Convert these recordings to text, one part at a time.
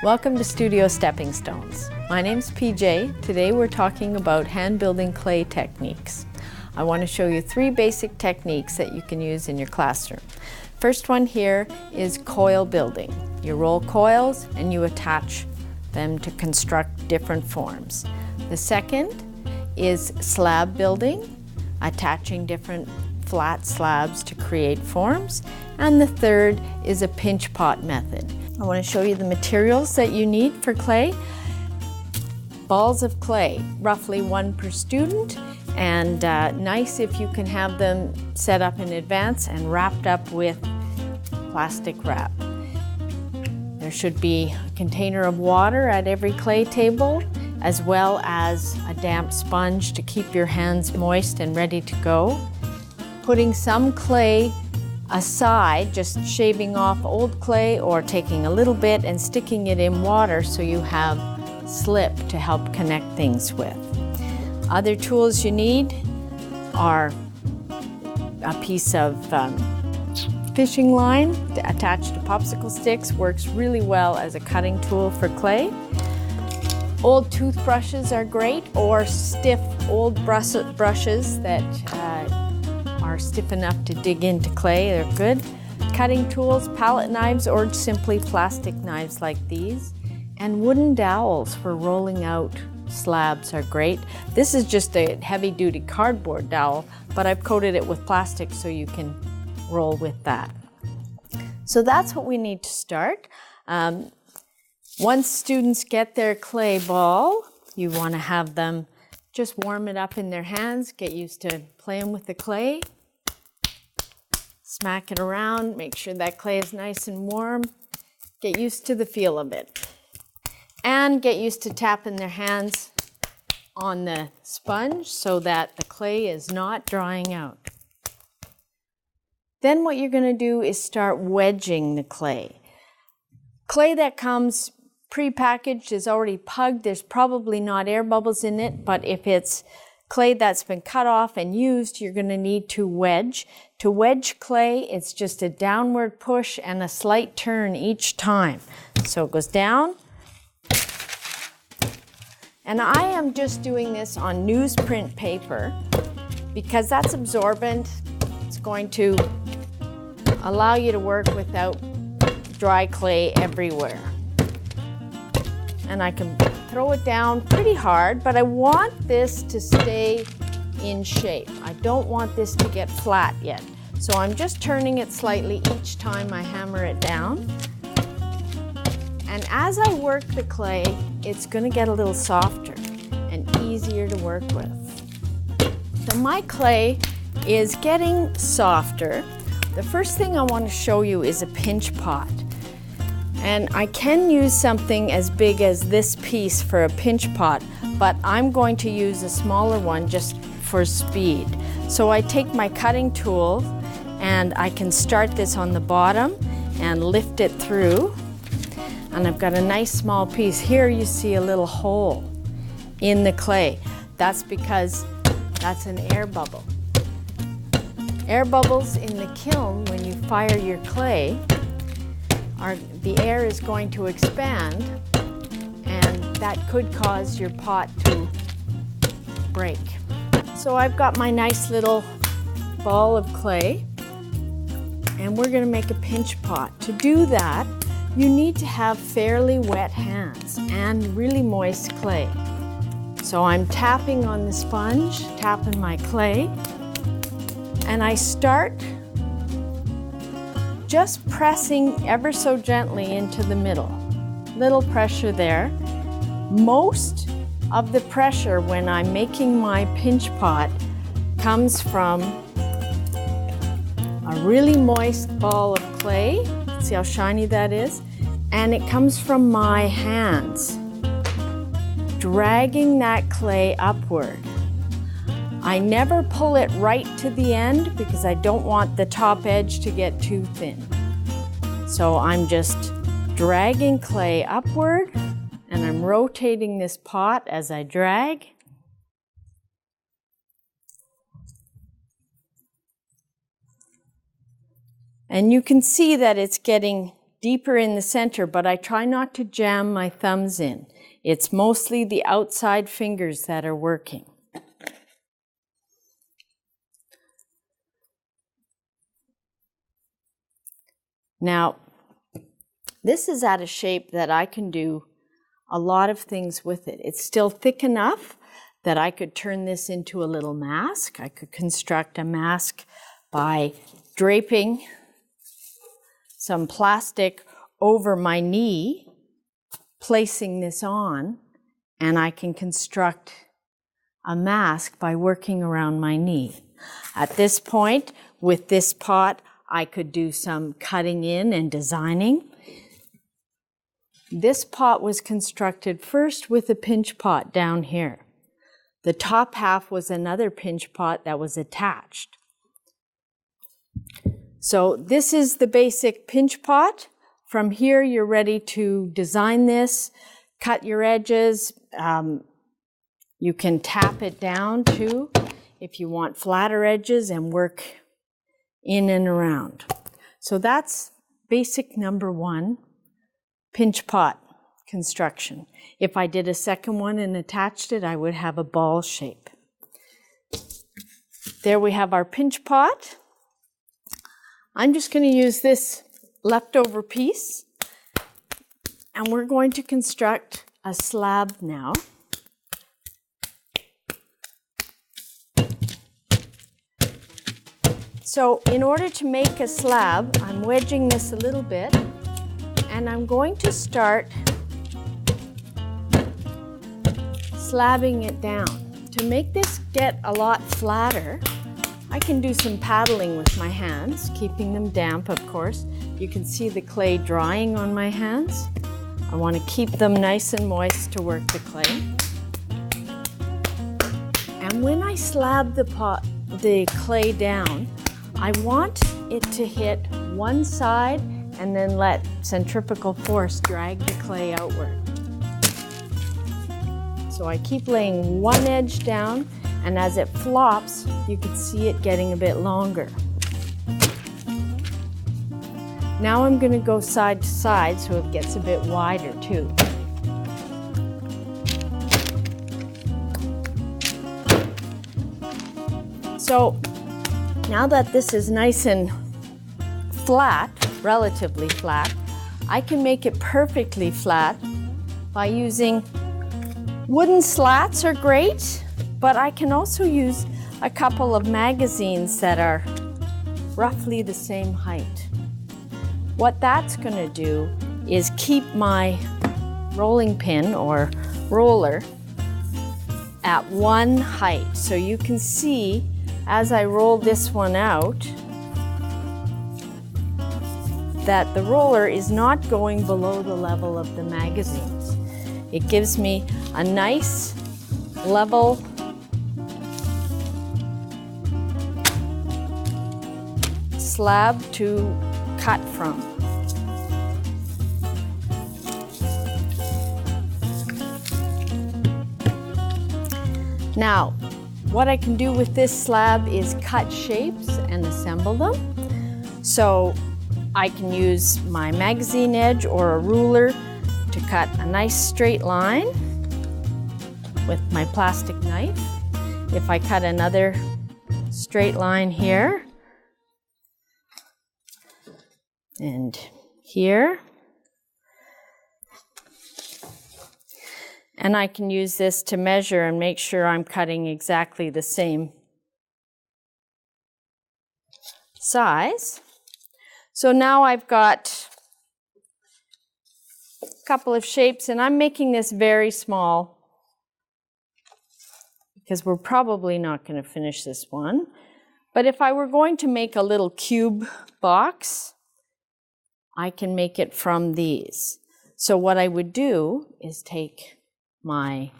Welcome to Studio Stepping Stones. My name's PJ. Today we're talking about hand building clay techniques. I want to show you 3 basic techniques that you can use in your classroom. First one here is coil building. You roll coils and you attach them to construct different forms. The second is slab building, attaching different flat slabs to create forms. And the third is a pinch pot method. I want to show you the materials that you need for clay. Balls of clay, roughly 1 per student, and nice if you can have them set up in advance and wrapped up with plastic wrap. There should be a container of water at every clay table, as well as a damp sponge to keep your hands moist and ready to go. Putting some clay aside, just shaving off old clay or taking a little bit and sticking it in water so you have slip to help connect things with. Other tools you need are a piece of fishing line attached to popsicle sticks, works really well as a cutting tool for clay. Old toothbrushes are great, or stiff old brushes that are stiff enough to dig into clay, they're good. Cutting tools, palette knives, or simply plastic knives like these. And wooden dowels for rolling out slabs are great. This is just a heavy-duty cardboard dowel, but I've coated it with plastic so you can roll with that. So that's what we need to start. Once students get their clay ball, you want to have them just warm it up in their hands, get used to playing with the clay. Smack it around, make sure that clay is nice and warm. Get used to the feel of it. And get used to tapping their hands on the sponge so that the clay is not drying out. Then what you're going to do is start wedging the clay. Clay that comes pre-packaged is already pugged. There's probably not air bubbles in it, but if it's clay that's been cut off and used, you're going to need to wedge. To wedge clay, it's just a downward push and a slight turn each time. So it goes down. And I am just doing this on newsprint paper because that's absorbent. It's going to allow you to work without dry clay everywhere. And I can throw it down pretty hard, but I want this to stay in shape. I don't want this to get flat yet. So I'm just turning it slightly each time I hammer it down. And as I work the clay, it's going to get a little softer and easier to work with. So my clay is getting softer. The first thing I want to show you is a pinch pot. And I can use something as big as this piece for a pinch pot, but I'm going to use a smaller one just for speed. So I take my cutting tool and I can start this on the bottom and lift it through. And I've got a nice small piece. Here you see a little hole in the clay. That's because that's an air bubble. Air bubbles in the kiln, when you fire your clay, the air is going to expand, and that could cause your pot to break. So I've got my nice little ball of clay, and we're going to make a pinch pot. To do that, you need to have fairly wet hands and really moist clay. So I'm tapping on the sponge, tapping my clay, and I start just pressing ever so gently into the middle. Little pressure there. Most of the pressure when I'm making my pinch pot comes from a really moist ball of clay. See how shiny that is? And it comes from my hands, dragging that clay upward. I never pull it right to the end because I don't want the top edge to get too thin. So I'm just dragging clay upward, and I'm rotating this pot as I drag. And you can see that it's getting deeper in the center, but I try not to jam my thumbs in. It's mostly the outside fingers that are working. Now, this is at a shape that I can do a lot of things with it. It's still thick enough that I could turn this into a little mask. I could construct a mask by draping some plastic over my knee, placing this on, and I can construct a mask by working around my knee. At this point, with this pot, I could do some cutting in and designing. This pot was constructed first with a pinch pot down here. The top half was another pinch pot that was attached. So this is the basic pinch pot. From here, you're ready to design this, cut your edges. You can tap it down too if you want flatter edges and work in and around. So that's basic number one, pinch pot construction. If I did a second one and attached it, I would have a ball shape. There we have our pinch pot. I'm just going to use this leftover piece, and we're going to construct a slab now. So in order to make a slab, I'm wedging this a little bit, and I'm going to start slabbing it down. To make this get a lot flatter, I can do some paddling with my hands, keeping them damp, of course. You can see the clay drying on my hands. I want to keep them nice and moist to work the clay. And when I slab the clay down, I want it to hit one side and then let centrifugal force drag the clay outward. So I keep laying one edge down, and as it flops, you can see it getting a bit longer. Now I'm going to go side to side so it gets a bit wider too. So now that this is nice and flat, relatively flat, I can make it perfectly flat by using wooden slats are great, but I can also use a couple of magazines that are roughly the same height. What that's going to do is keep my rolling pin or roller at one height. So you can see as I roll this one out that the roller is not going below the level of the magazines. It gives me a nice level slab to cut from. Now, what I can do with this slab is cut shapes and assemble them. So I can use my magazine edge or a ruler to cut a nice straight line with my plastic knife. If I cut another straight line here and here, and I can use this to measure and make sure I'm cutting exactly the same size. So now I've got a couple of shapes, and I'm making this very small because we're probably not going to finish this one. But if I were going to make a little cube box, I can make it from these. So what I would do is take my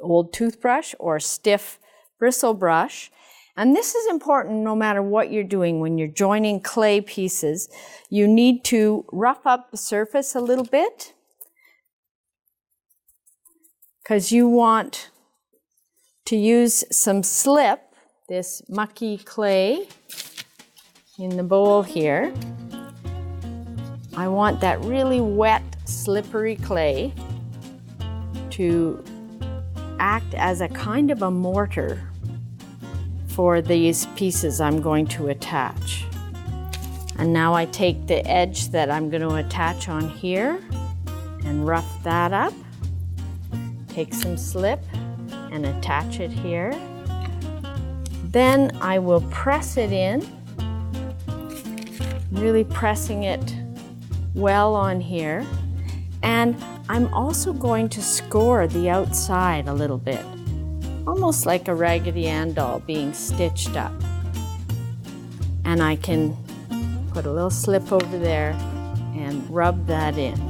old toothbrush or stiff bristle brush, and this is important no matter what you're doing. When you're joining clay pieces, you need to rough up the surface a little bit because you want to use some slip, this mucky clay in the bowl here. I want that really wet, slippery clay to act as a kind of a mortar for these pieces I'm going to attach. And now I take the edge that I'm going to attach on here and rough that up. Take some slip and attach it here. Then I will press it in, really pressing it well on here. And I'm also going to score the outside a little bit, almost like a Raggedy Ann doll being stitched up. And I can put a little slip over there and rub that in.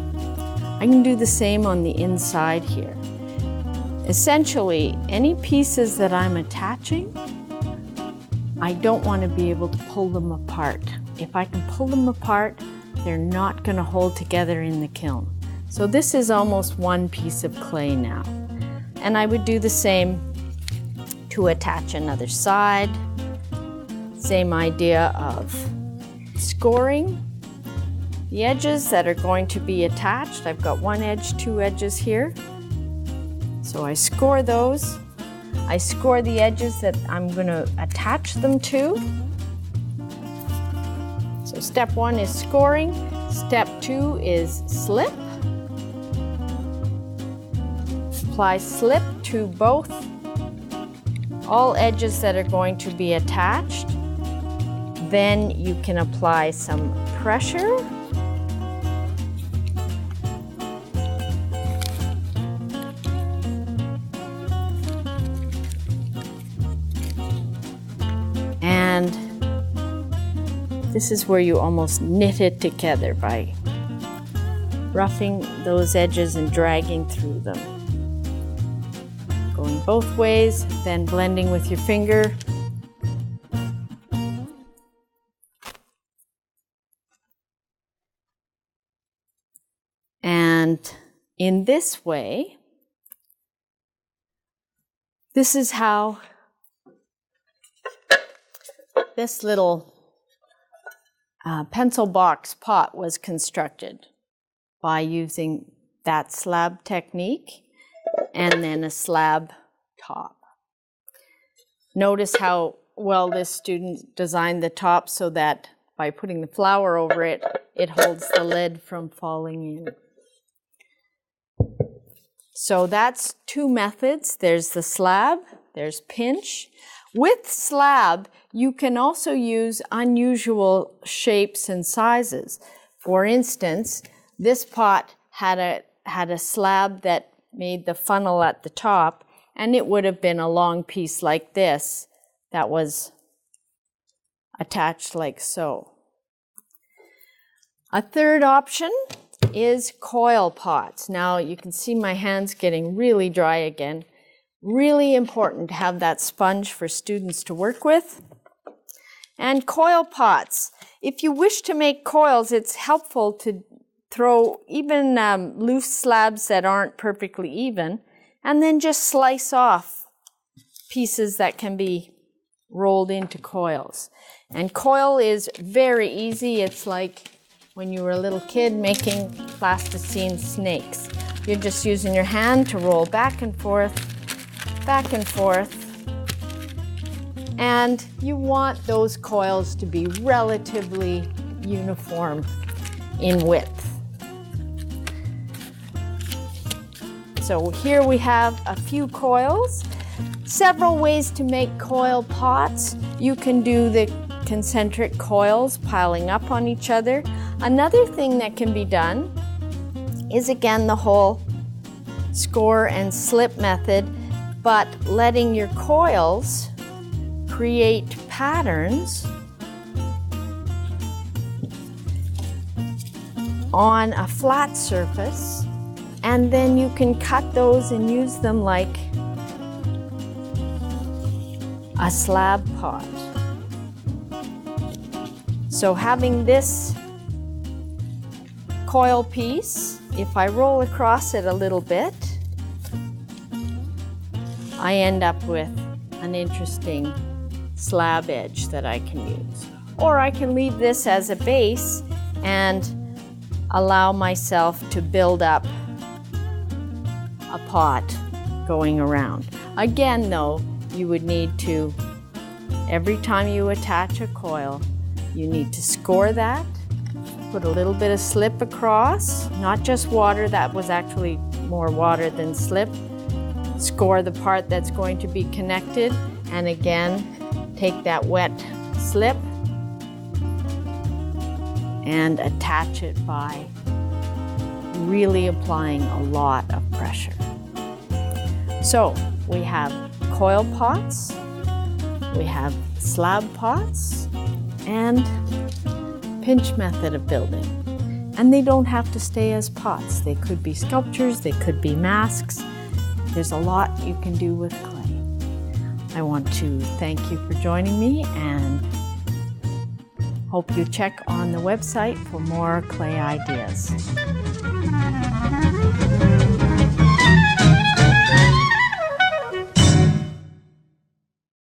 I can do the same on the inside here. Essentially, any pieces that I'm attaching, I don't want to be able to pull them apart. If I can pull them apart, they're not going to hold together in the kiln. So this is almost one piece of clay now. And I would do the same to attach another side. Same idea of scoring the edges that are going to be attached. I've got one edge, two edges here. So I score those. I score the edges that I'm going to attach them to. So step one is scoring. Step two is slip. Apply slip to both, all edges that are going to be attached. Then you can apply some pressure. And this is where you almost knit it together by roughing those edges and dragging through them. Going both ways, then blending with your finger. And in this way, this is how this little pencil box pot was constructed, by using that slab technique and then a slab top. Notice how well this student designed the top so that by putting the flour over it, it holds the lid from falling in. So that's two methods. There's the slab, there's pinch. With slab, you can also use unusual shapes and sizes. For instance, this pot had a slab that made the funnel at the top, and it would have been a long piece like this that was attached like so. A third option is coil pots. Now you can see my hands getting really dry again. Really important to have that sponge for students to work with. And coil pots. If you wish to make coils, it's helpful to throw even loose slabs that aren't perfectly even, and then just slice off pieces that can be rolled into coils. And coil is very easy. It's like when you were a little kid making plasticine snakes. You're just using your hand to roll back and forth, and you want those coils to be relatively uniform in width. So here we have a few coils. Several ways to make coil pots. You can do the concentric coils piling up on each other. Another thing that can be done is again the whole score and slip method, but letting your coils create patterns on a flat surface, and then you can cut those and use them like a slab pot. So having this coil piece, if I roll across it a little bit, I end up with an interesting slab edge that I can use. Or I can leave this as a base and allow myself to build up a pot going around. Again though, you would need to, every time you attach a coil, you need to score that, put a little bit of slip across, not just water, that was actually more water than slip. Score the part that's going to be connected, and again, take that wet slip and attach it by really applying a lot of pressure. So we have coil pots, we have slab pots, and pinch method of building. And they don't have to stay as pots. They could be sculptures, they could be masks. There's a lot you can do with clay. I want to thank you for joining me and hope you check on the website for more clay ideas.